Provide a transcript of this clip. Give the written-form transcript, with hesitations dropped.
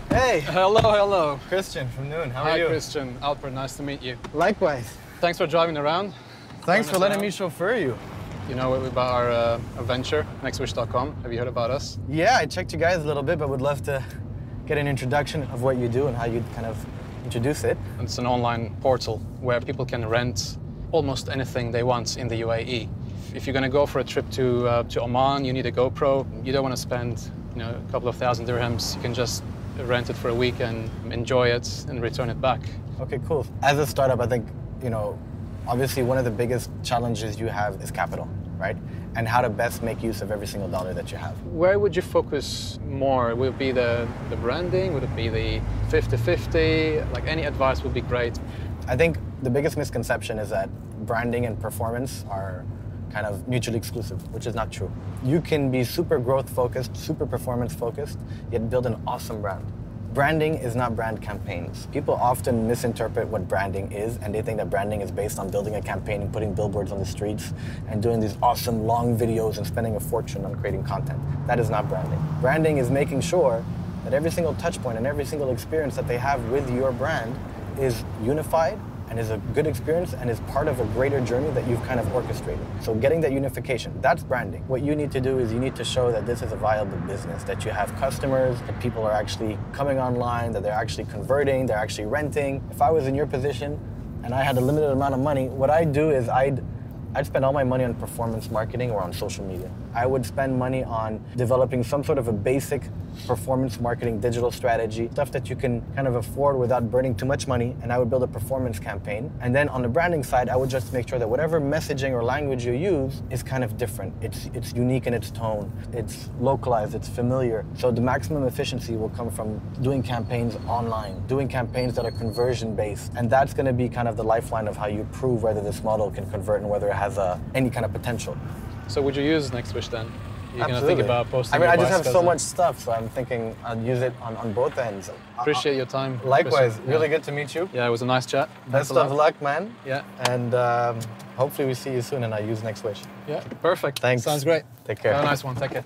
Hey! Hello, hello. Christian from Noon, how are you? Hi, Christian. Alper, nice to meet you. Likewise. Thanks for driving around. Thanks for letting me chauffeur you. You know about our venture, nextwish.com. Have you heard about us? Yeah, I checked you guys a little bit, but would love to get an introduction of what you do and how you kind of introduce it. It's an online portal where people can rent almost anything they want in the UAE. If you're going to go for a trip to Oman, you need a GoPro. You don't want to spend a couple of thousand dirhams. You can just rent it for a week and enjoy it and return it back. Okay, cool. As a startup, I think, obviously one of the biggest challenges you have is capital, right? And how to best make use of every single dollar that you have. Where would you focus more? Would it be the branding? Would it be the 50-50? Like any advice would be great. I think the biggest misconception is that branding and performance are kind of mutually exclusive, which is not true. You can be super growth focused, super performance focused, yet build an awesome brand. Branding is not brand campaigns. People often misinterpret what branding is, and they think that branding is based on building a campaign and putting billboards on the streets and doing these awesome long videos and spending a fortune on creating content. That is not branding. Branding is making sure that every single touch point and every single experience that they have with your brand is unified and is a good experience and is part of a greater journey that you've kind of orchestrated. So getting that unification, that's branding. What you need to do is you need to show that this is a viable business, that you have customers, that people are actually coming online, that they're actually converting, they're actually renting. If I was in your position and I had a limited amount of money, what I'd do is I'd spend all my money on performance marketing or on social media. I would spend money on developing some sort of a basic performance marketing digital strategy, stuff that you can kind of afford without burning too much money, and I would build a performance campaign. And then on the branding side, I would just make sure that whatever messaging or language you use is kind of different. It's unique in its tone, it's localized, it's familiar. So the maximum efficiency will come from doing campaigns online, doing campaigns that are conversion-based, and that's gonna be kind of the lifeline of how you prove whether this model can convert and whether it has any kind of potential. So would you use Nextwish then? You're going to Absolutely. think about posting. I just have so much stuff, so I'm thinking I'll use it on both ends. Appreciate your time. Likewise, Christian. really good to meet you. Yeah, it was a nice chat. Best of luck, man. Yeah. And hopefully we see you soon and I use Nextwish. Yeah, perfect. Thanks. Sounds great. Take care. Have a nice one. Take care.